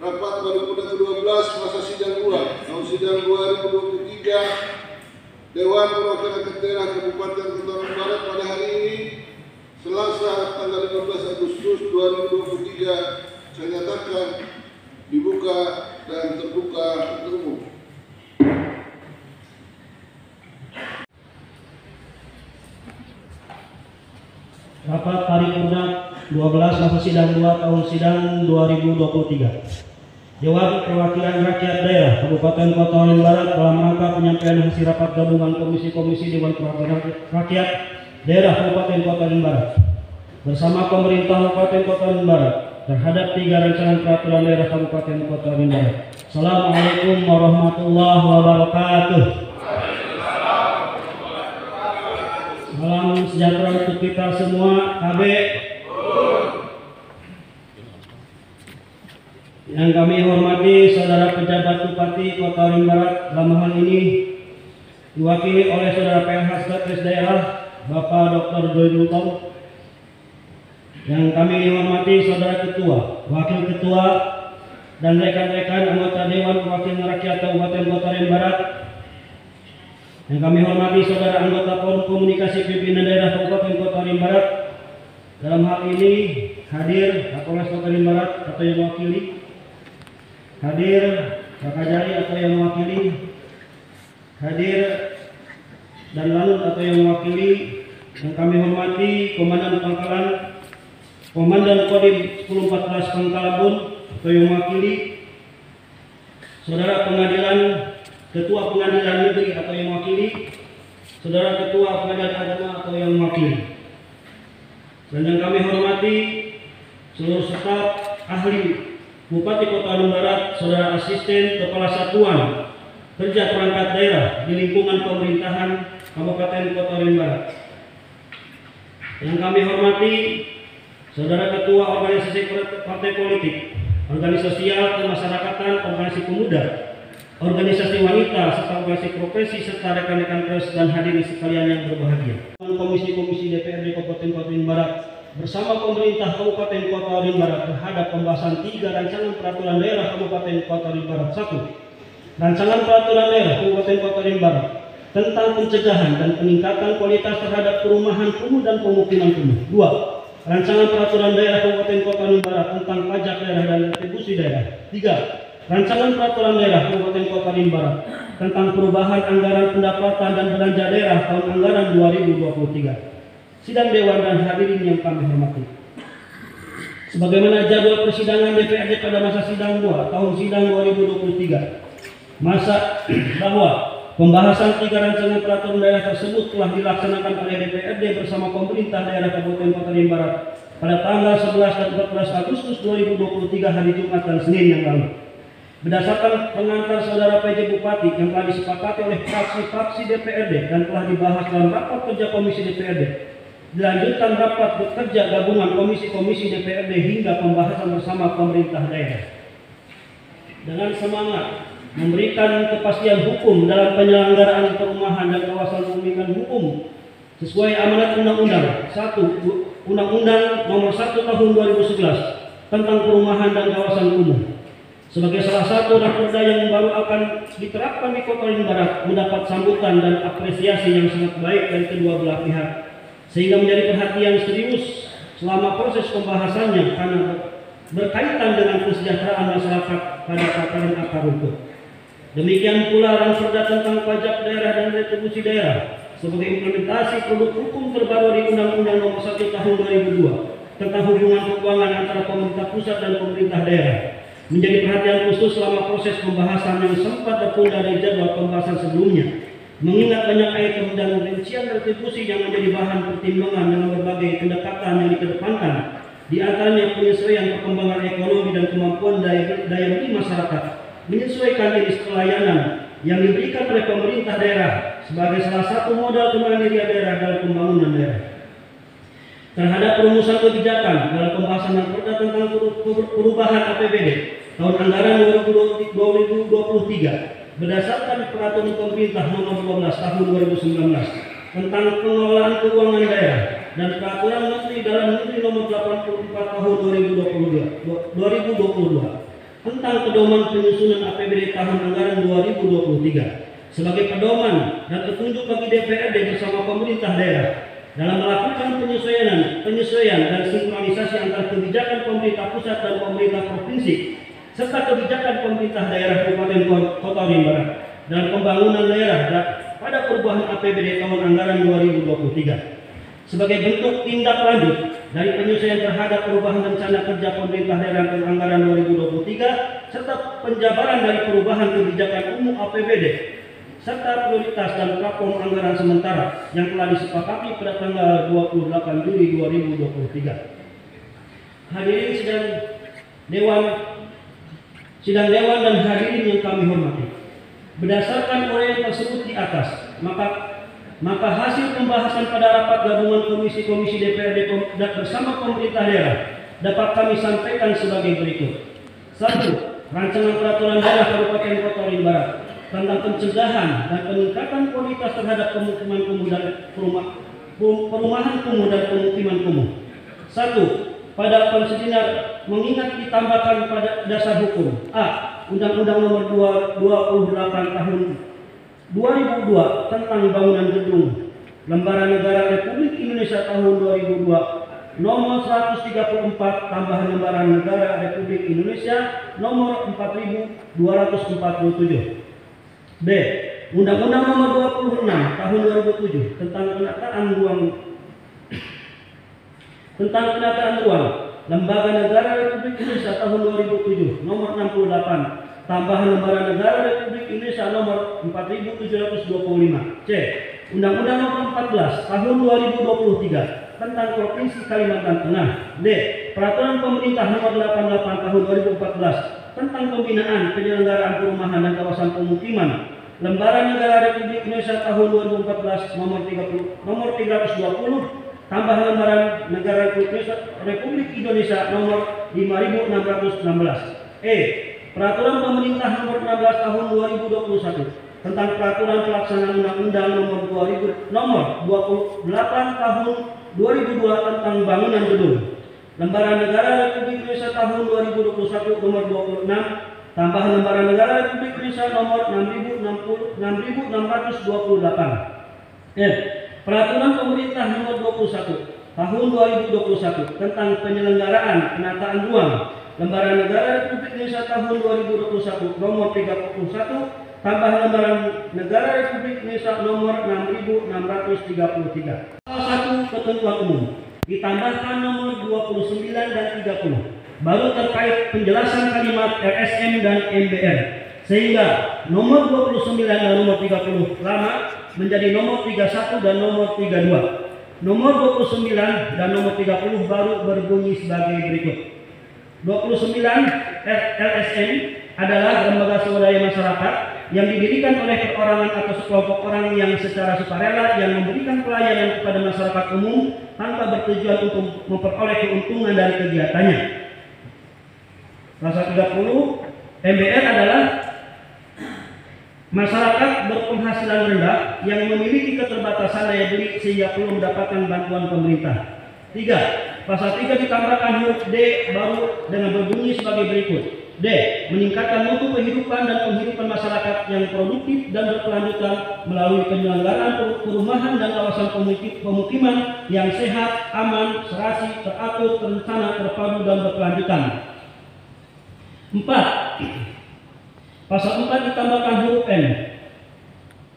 rapat paripurna ke-12 masa sidang 2 tahun sidang 2023 Dewan Perwakilan Daerah Kabupaten Kota Barat pada hari ini Selasa tanggal 15 Agustus 2023 saya nyatakan dibuka dan terbuka untuk umum. Rapat paripurna 12 masa sidang 2 tahun sidang 2023. Dewan Perwakilan Rakyat Daerah Kabupaten Kota Barat dalam rangka penyampaian hasil rapat gabungan komisi-komisi Dewan Perwakilan Rakyat Daerah Kabupaten Kota Barat bersama pemerintah Kabupaten Kota Barat terhadap 3 rancangan peraturan daerah Kabupaten Kota Barat. Assalamualaikum warahmatullahi wabarakatuh. Salam sejahtera untuk kita semua. KB. Yang kami hormati saudara pejabat Bupati Kota Barat dalam hal ini diwakili oleh saudara PLH Sekretaris Daerah Bapak Dr. Joy Dultom. Yang kami hormati saudara Ketua, Wakil Ketua, dan rekan-rekan anggota Dewan Perwakilan Rakyat Kabupaten Kota Barat. Yang kami hormati saudara anggota Forum Komunikasi Pimpinan Daerah Kabupaten Kota Barat. Dalam hal ini hadir Kapolres Kota Barat atau yang mewakili, hadir Rakajari atau yang mewakili, hadir dan Lanut atau yang mewakili. Yang kami hormati Komandan Pangkalan, Komandan Kodim 1014 Pangkalabun atau yang mewakili, saudara pengadilan, Ketua Pengadilan Negeri atau yang mewakili, saudara Ketua Pengadilan Agama atau yang mewakili. Dan yang kami hormati seluruh staf ahli Bupati Kota Barat, saudara asisten Kepala Satuan Kerja Perangkat Daerah di lingkungan pemerintahan Kabupaten Kota Barat. Yang kami hormati saudara Ketua Organisasi Partai Politik, Organisasi Kemasyarakatan, Organisasi Pemuda, Organisasi Wanita, serta organisasi profesi, serta rekan-rekan pers dan hadirin sekalian yang berbahagia. Komisi-komisi DPRD Kabupaten Kota Barat bersama pemerintah Kabupaten Kota Barat terhadap pembahasan 3 rancangan peraturan daerah Kabupaten Kota Barat. 1. Rancangan peraturan daerah Kabupaten Kota Barat tentang pencegahan dan peningkatan kualitas terhadap perumahan kumuh dan pemukiman kumuh. 2. Rancangan peraturan daerah Kabupaten Kota Barat tentang pajak daerah dan retribusi daerah. 3. Rancangan peraturan daerah Kabupaten Kota Barat tentang perubahan anggaran pendapatan dan belanja daerah tahun anggaran 2023. Sidang Dewan dan hadirin yang kami hormati, sebagaimana jadwal persidangan DPRD pada masa sidang 2 tahun sidang 2023, masa bahwa pembahasan 3 rancangan peraturan daerah tersebut telah dilaksanakan oleh DPRD bersama pemerintah daerah Kabupaten Kota Barat pada tanggal 11 dan 14 Agustus 2023 hari Jumat dan Senin yang lalu. Berdasarkan pengantar saudara PJ Bupati yang telah disepakati oleh fraksi-fraksi DPRD dan telah dibahas dalam rapat kerja Komisi DPRD, dilanjutkan rapat bekerja gabungan komisi-komisi DPRD hingga pembahasan bersama pemerintah daerah. Dengan semangat memberikan kepastian hukum dalam penyelenggaraan perumahan dan kawasan pemukiman hukum sesuai amanat Undang-Undang 1 Undang-Undang Nomor 1 Tahun 2011 tentang perumahan dan kawasan kumuh. Sebagai salah satu raperda yang baru akan diterapkan di Kota Barat, mendapat sambutan dan apresiasi yang sangat baik dari kedua belah pihak, sehingga menjadi perhatian serius selama proses pembahasannya karena berkaitan dengan kesejahteraan masyarakat pada tataran akar rumput. Demikian pula raperda tentang pajak daerah dan retribusi daerah sebagai implementasi produk hukum terbaru di Undang-Undang Nomor 1 Tahun 2002 tentang hubungan keuangan antara pemerintah pusat dan pemerintah daerah, menjadi perhatian khusus selama proses pembahasan yang sempat tertunda dari jadwal pembahasan sebelumnya, mengingat banyak item dan rincian retribusi yang menjadi bahan pertimbangan dengan berbagai pendekatan yang dikedepankan, di antaranya penyesuaian perkembangan ekonomi dan kemampuan daya beli masyarakat, menyesuaikan jenis pelayanan yang diberikan oleh pemerintah daerah sebagai salah satu modal kemandirian daerah dalam pembangunan daerah. Terhadap perumusan kebijakan dalam pembahasan yang tentang perubahan APBD tahun anggaran 2023 berdasarkan peraturan pemerintah nomor 12 tahun 2019 tentang pengelolaan keuangan daerah dan peraturan Menteri Dalam Negeri nomor 84 tahun 2022 tentang pedoman penyusunan APBD tahun anggaran 2023 sebagai pedoman dan petunjuk bagi DPRD bersama pemerintah daerah dalam melakukan penyesuaian dan sinkronisasi antara kebijakan pemerintah pusat dan pemerintah provinsi serta kebijakan pemerintah daerah Kabupaten Kota Waringin Barat dalam pembangunan daerah pada perubahan APBD tahun anggaran 2023 sebagai bentuk tindak lanjut dari penyesuaian terhadap perubahan rencana kerja pemerintah daerah tahun anggaran 2023 serta penjabaran dari perubahan kebijakan umum APBD serta prioritas dan platform anggaran sementara yang telah disepakati pada tanggal 28 Juli 2023. Hadirin sidang dewan dan hadirin yang kami hormati. Berdasarkan uraian tersebut di atas, maka hasil pembahasan pada rapat gabungan komisi-komisi DPRD bersama pemerintah daerah dapat kami sampaikan sebagai berikut. 1. Rancangan peraturan daerah Kabupaten Kota Waringin Barat tentang pencegahan dan peningkatan kualitas terhadap pemukiman kumuh dan perumahan kumuh dan pemukiman kumuh. 1. Pada konsiderar mengingat ditambahkan pada dasar hukum A. Undang-Undang Nomor 28 Tahun 2002 tentang bangunan gedung Lembaran Negara Republik Indonesia tahun 2002 nomor 134 tambahan Lembaran Negara Republik Indonesia nomor 4247. B. Undang-Undang Nomor 26 tahun 2007 tentang penataan ruang Lembaga Negara Republik Indonesia tahun 2007 nomor 68 tambahan Lembaran Negara Republik Indonesia nomor 4725. C. Undang-Undang Nomor 14 tahun 2023 tentang Provinsi Kalimantan Tengah. D. Peraturan Pemerintah Nomor 88 tahun 2014 tentang pembinaan penyelenggaraan perumahan dan kawasan pemukiman Lembaran Negara Republik Indonesia tahun 2014 nomor 320 tambahan Lembaran Negara Republik Indonesia nomor 5616. E. Peraturan Pemerintah Nomor 16 tahun 2021 tentang peraturan pelaksanaan Undang-Undang Nomor 28 tahun 2002 tentang bangunan gedung Lembaran Negara Republik Indonesia tahun 2021 nomor 26 tambahan Lembaran Negara Republik Indonesia nomor 6628. F. Peraturan Pemerintah Nomor 21 tahun 2021 tentang penyelenggaraan penataan ruang Lembaran Negara Republik Indonesia tahun 2021 nomor 31 tambahan Lembaran Negara Republik Indonesia nomor 6633. Salah satu ketentuan umum ditambahkan nomor 29 dan 30 baru terkait penjelasan kalimat LSM dan MBR sehingga nomor 29 dan nomor 30 lama menjadi nomor 31 dan nomor 32. Nomor 29 dan nomor 30 baru berbunyi sebagai berikut. 29 LSM adalah lembaga swadaya masyarakat yang didirikan oleh perorangan atau sekelompok orang yang secara sukarela yang memberikan pelayanan kepada masyarakat umum tanpa bertujuan untuk memperoleh keuntungan dari kegiatannya. Pasal 30 MBR adalah masyarakat berpenghasilan rendah yang memiliki keterbatasan daya beli sehingga perlu mendapatkan bantuan pemerintah. 3. Pasal 3 ditambahkan huruf D baru dengan berbunyi sebagai berikut. D. Meningkatkan mutu kehidupan dan penghidupan masyarakat yang produktif dan berkelanjutan melalui penyelenggaraan perumahan dan kawasan pemukiman yang sehat, aman, serasi, teratur, terencana, terpadu dan berkelanjutan. 4. Pasal 4 ditambahkan huruf M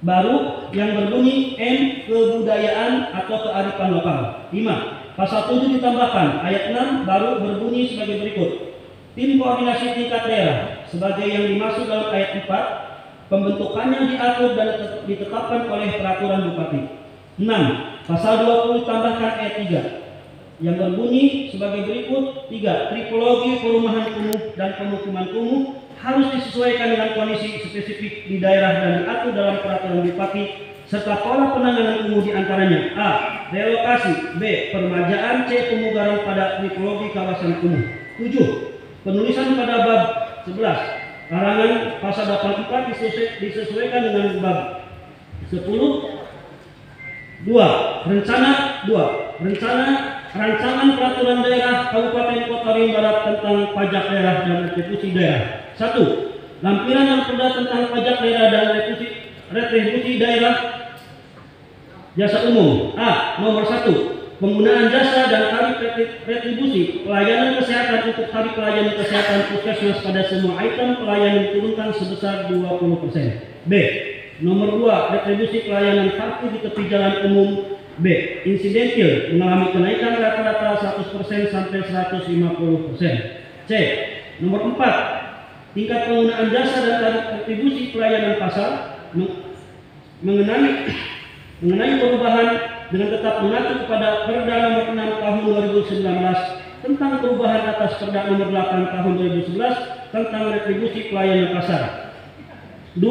baru yang berbunyi M kebudayaan atau kearifan lokal. 5. Pasal 7 ditambahkan ayat 6 baru berbunyi sebagai berikut. Tim koordinasi tingkat daerah sebagai yang dimaksud dalam ayat 4 pembentukannya diatur dan ditetapkan oleh peraturan bupati. 6. Pasal 20 ditambahkan ayat 3 yang berbunyi sebagai berikut. 3. Tipologi perumahan kumuh dan pemukiman kumuh harus disesuaikan dengan kondisi spesifik di daerah dan diatur dalam peraturan bupati serta pola penanganan kumuh diantaranya A. Relokasi. B. Permajaan. C. Pemugaran pada tipologi kawasan kumuh. 7. Penulisan pada bab 11 larangan pasal 84 disesuaikan dengan bab 10. 2. Rencana Rancangan Peraturan Daerah Kabupaten Kota Ring Barat tentang pajak daerah dan retribusi daerah. 1. Lampiran dan perda tentang pajak daerah dan retribusi daerah jasa umum. A. Nomor 1. Penggunaan jasa dan tarif retribusi pelayanan kesehatan untuk tarif pelayanan kesehatan puskesmas pada semua item pelayanan diturunkan sebesar 20%. B. Nomor 2. Retribusi pelayanan parkir di tepi jalan umum. B. Insidentil mengalami kenaikan rata-rata 100% sampai 150%. C. Nomor 4. Tingkat penggunaan jasa dan tarif retribusi pelayanan pasar mengenai perubahan dengan tetap mengacu kepada Perda Nomor 6 Tahun 2019 tentang perubahan atas Perda Nomor 8 Tahun 2011 tentang retribusi pelayanan pasar. 2.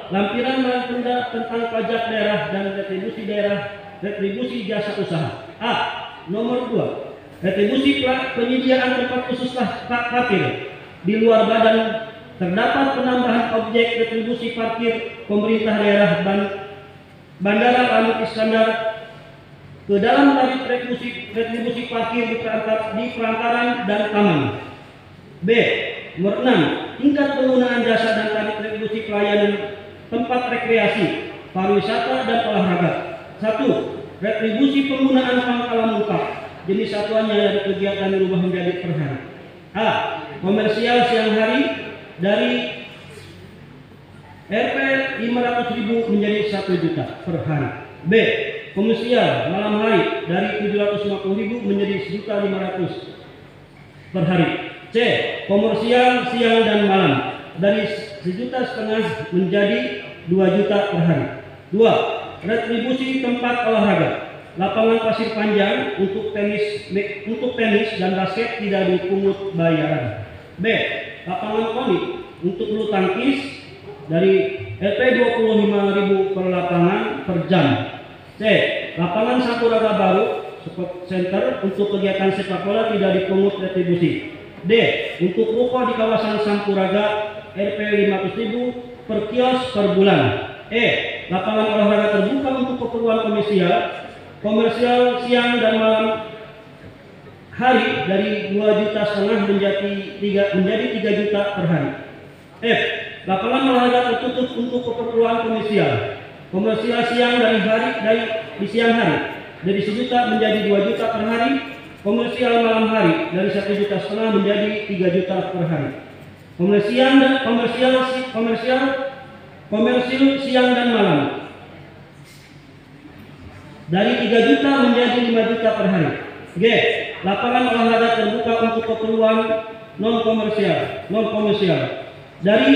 Lampiran dan perda tentang pajak daerah dan retribusi jasa usaha. A. Nomor 2. Retribusi penyediaan tempat khusus parkir di luar badan. Terdapat penambahan objek retribusi parkir pemerintah daerah Bandara Lamut Iskandar ke dalam tarif retribusi parkir di perantaran dan taman. B. Nomor 6. Tingkat penggunaan jasa dan tarif retribusi pelayanan tempat rekreasi, pariwisata dan olahraga. 1. Retribusi penggunaan pangkalan lengkap. Jenis satuannya dari kegiatan berubah menjadi per hari. A. Komersial siang hari dari Rp 500.000 menjadi 1 juta per hari. B. Komersial malam hari dari 750.000 menjadi 1.500.000 per hari. C. Komersial siang dan malam dari 1,5 juta menjadi 2 juta per hari. 2. Retribusi tempat olahraga. Lapangan pasir panjang untuk tenis dan basket tidak dipungut bayaran. B. Lapangan konik untuk bulu tangkis dari Rp 25.000 per lapangan per jam. C. Lapangan Sampuraga Baru Sport Center untuk kegiatan sepak bola tidak dipungut retribusi. D. Untuk ruko di kawasan Sampuraga Rp 500.000 per kios per bulan. E. Lapangan olahraga terbuka untuk keperluan komersial siang dan malam hari dari 2,5 juta menjadi 3 juta per hari. F. Lapangan olahraga tertutup untuk keperluan komersial siang di siang hari dari 1 juta menjadi 2 juta per hari. Komersial malam hari dari 1,5 juta menjadi 3 juta per hari. Komersil siang dan malam dari 3 juta menjadi 5 juta per hari. G. Lapangan olahraga terbuka untuk keperluan non komersial dari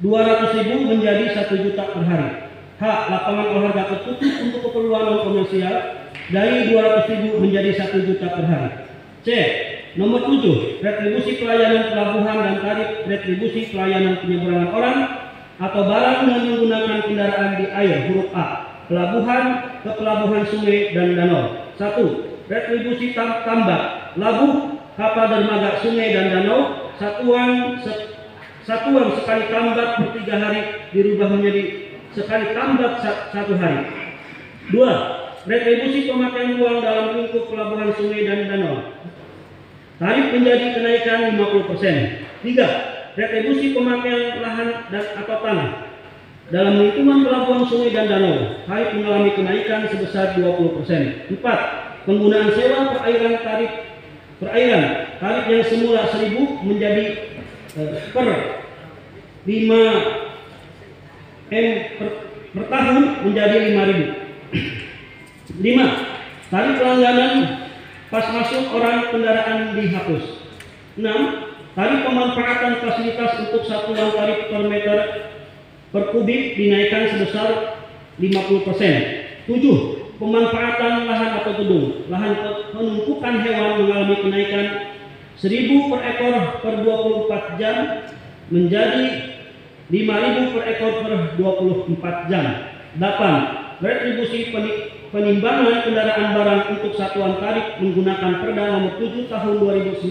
200.000 menjadi 1 juta per hari. H. Lapangan olahraga tertutup untuk keperluan non komersial dari 200.000 menjadi 1 juta per hari. C. Nomor 7. Retribusi pelayanan pelabuhan dan tarif retribusi pelayanan penyeberangan orang atau barang dengan menggunakan kendaraan di air. Huruf A. Pelabuhan ke pelabuhan sungai dan danau. 1. Retribusi tambak, labuh, kapal dermaga sungai dan danau, satuan sekali tambak per 3 hari dirubah menjadi sekali tambak 1 hari. 2. Retribusi pemakaian uang dalam lingkup pelabuhan sungai dan danau. Tarif menjadi kenaikan 50%. 3. Retribusi pemakaian lahan atau tanah dalam lingkungan pelabuhan sungai dan danau. Tarif mengalami kenaikan sebesar 20%. 4. Penggunaan sewa perairan tarif yang semula 1.000 menjadi per 5 M per tahun menjadi 5.000. 5. Tarif langganan pas masuk orang kendaraan dihapus. 6. Tarif pemanfaatan fasilitas untuk satuan tarif per meter per kubik dinaikkan sebesar 50%. 7. Pemanfaatan lahan atau gedung, lahan penumpukan hewan mengalami kenaikan 1.000 per ekor per 24 jam menjadi 5.000 per ekor per 24 jam. 8. Retribusi penimbangan kendaraan barang untuk satuan tarif menggunakan Perda Nomor 7 Tahun 2019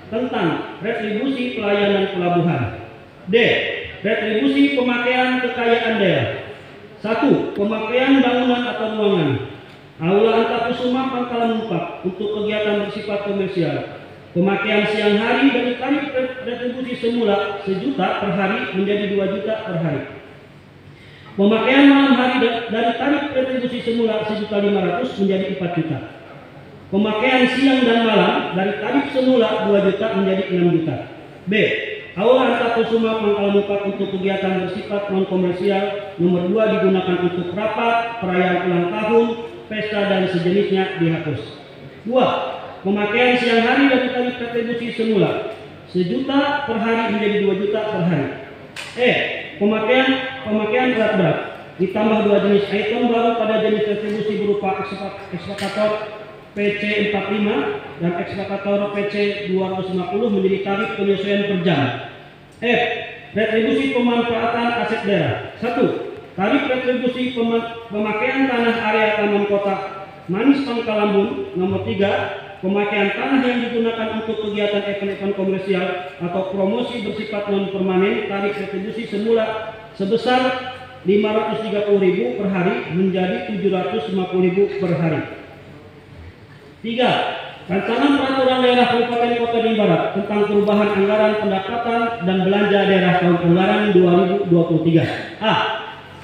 tentang retribusi pelayanan pelabuhan. D. Retribusi pemakaian kekayaan daerah. 1. Pemakaian bangunan atau ruangan Aula Antakusuma Pangkalan 4 untuk kegiatan bersifat komersial. Pemakaian siang hari dari tarif retribusi semula 1 juta per hari menjadi 2 juta per hari. Pemakaian malam hari dari tarif retribusi semula 1.500.000 menjadi 4 juta. Pemakaian siang dan malam dari tarif semula 2 juta menjadi 6 juta. B. Aula Antakusuma Pangkalan 4 untuk kegiatan bersifat non komersial nomor 2 digunakan untuk rapat, perayaan ulang tahun, pesta dan sejenisnya dihapus. 2. Pemakaian siang hari dari tarif retribusi semula 1 juta per hari menjadi 2 juta per hari. E. Pemakaian alat berat ditambah 2 jenis item baru pada jenis retribusi berupa ekskavator PC 45 dan ekskavator PC 250 menjadi tarif penyesuaian per jam. F. Retribusi pemanfaatan aset daerah. 1. Tarif retribusi pemakaian tanah area taman kota Manis Pangkalambun. Nomor 3. Pemakaian tanah yang digunakan untuk kegiatan event-event komersial atau promosi bersifat non permanen tarif retribusi semula sebesar 530.000 per hari menjadi 750.000 per hari. 3. Rancangan Peraturan Daerah Kabupaten Kota Bandung Barat tentang perubahan anggaran pendapatan dan belanja daerah tahun anggaran 2023. A.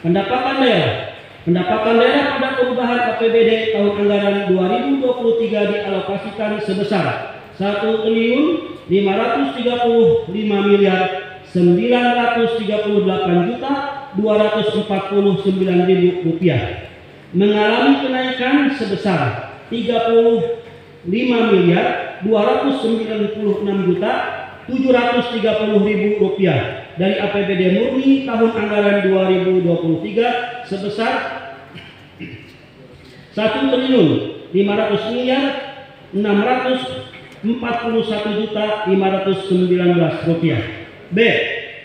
Pendapatan daerah. Pendapatan daerah pada perubahan APBD tahun anggaran 2023 dialokasikan sebesar 1.538.249.000 rupiah, mengalami kenaikan sebesar 35.296.730.000 rupiah dari APBD murni tahun anggaran 2023 sebesar 1.641.519 rupiah. B.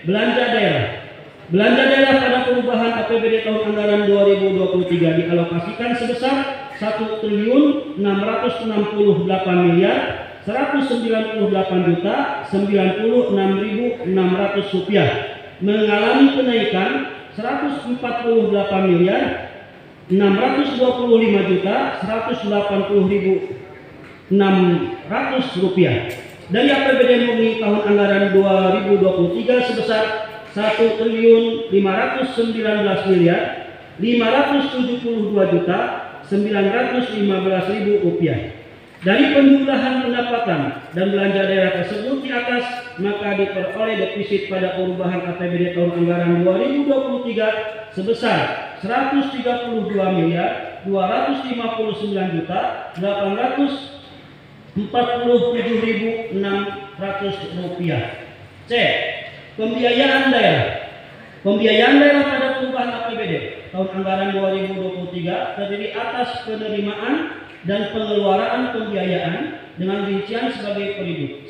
Belanja daerah. Belanja daerah pada perubahan APBD tahun anggaran 2023 dialokasikan sebesar 1.698.198.096.600 rupiah, mengalami kenaikan 144.185.180.600 rupiah dari APBD murni tahun anggaran 2023 sebesar 1.592.572.915.000 rupiah. Dari penjumlahan pendapatan dan belanja daerah tersebut di atas, maka diperoleh defisit pada perubahan APBD tahun anggaran 2023 sebesar 132.259.847.600 rupiah. C. Pembiayaan daerah. Pembiayaan daerah pada perubahan APBD tahun anggaran 2023 terdiri atas penerimaan dan pengeluaran pembiayaan dengan rincian sebagai berikut.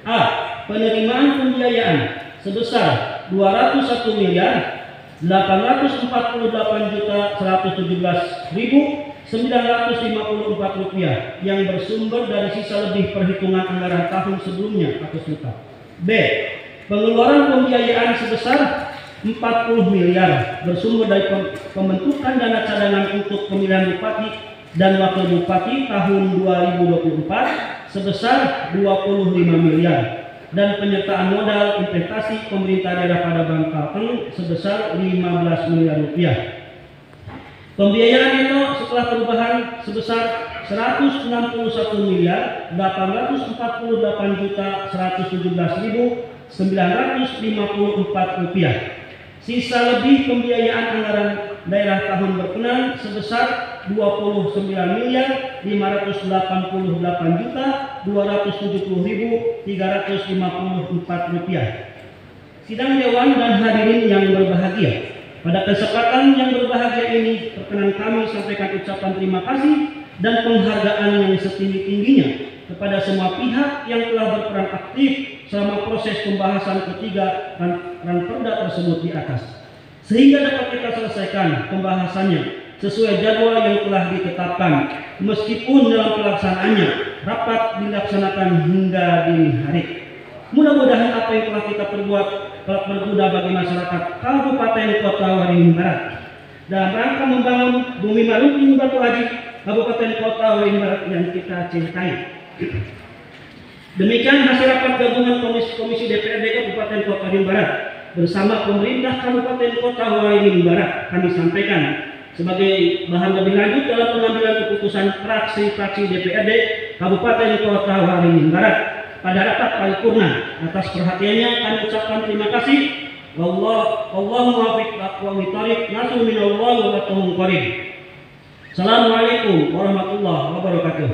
A. Penerimaan pembiayaan sebesar 201.848.117.954 rupiah yang bersumber dari sisa lebih perhitungan anggaran tahun sebelumnya atau serupa. B. Pengeluaran pembiayaan sebesar 40 miliar bersumber dari pembentukan dana cadangan untuk pemilihan bupati dan wakil bupati tahun 2024 sebesar 25 miliar dan penyertaan modal investasi pemerintah daerah pada Bangkalteng sebesar 15 miliar rupiah. Pembiayaan itu setelah perubahan sebesar 161.818.117.954 rupiah. Sisa lebih pembiayaan anggaran daerah tahun berkenaan sebesar 29.588.270.354 rupiah. Sidang Dewan dan hadirin yang berbahagia, pada kesempatan yang berbahagia ini perkenan kami sampaikan ucapan terima kasih dan penghargaan yang setinggi-tingginya kepada semua pihak yang telah berperan aktif selama proses pembahasan ketiga ranperda tersebut di atas, sehingga dapat kita selesaikan pembahasannya sesuai jadwal yang telah ditetapkan, meskipun dalam pelaksanaannya rapat dilaksanakan hingga dini hari. Mudah-mudahan apa yang telah kita perbuat telah berguna bagi masyarakat Kabupaten Kota Waringin Barat. dalam rangka membangun Bumi Malungking Batu Aji, Kabupaten Kota Waringin Barat yang kita cintai. Demikian hasil rapat gabungan Komisi DPRD Kabupaten Kota Waringin Barat bersama pemerintah Kabupaten Kota Waringin Barat kami sampaikan sebagai bahan lebih lanjut dalam pengambilan keputusan fraksi-fraksi DPRD Kabupaten Kota Waringin Barat pada rapat paripurna. Atas perhatiannya kami ucapkan terima kasih. Wallahu muwaffiq aqwamit thoriq, nasrun minallahi wa fathun qarib. Assalamualaikum warahmatullahi wabarakatuh.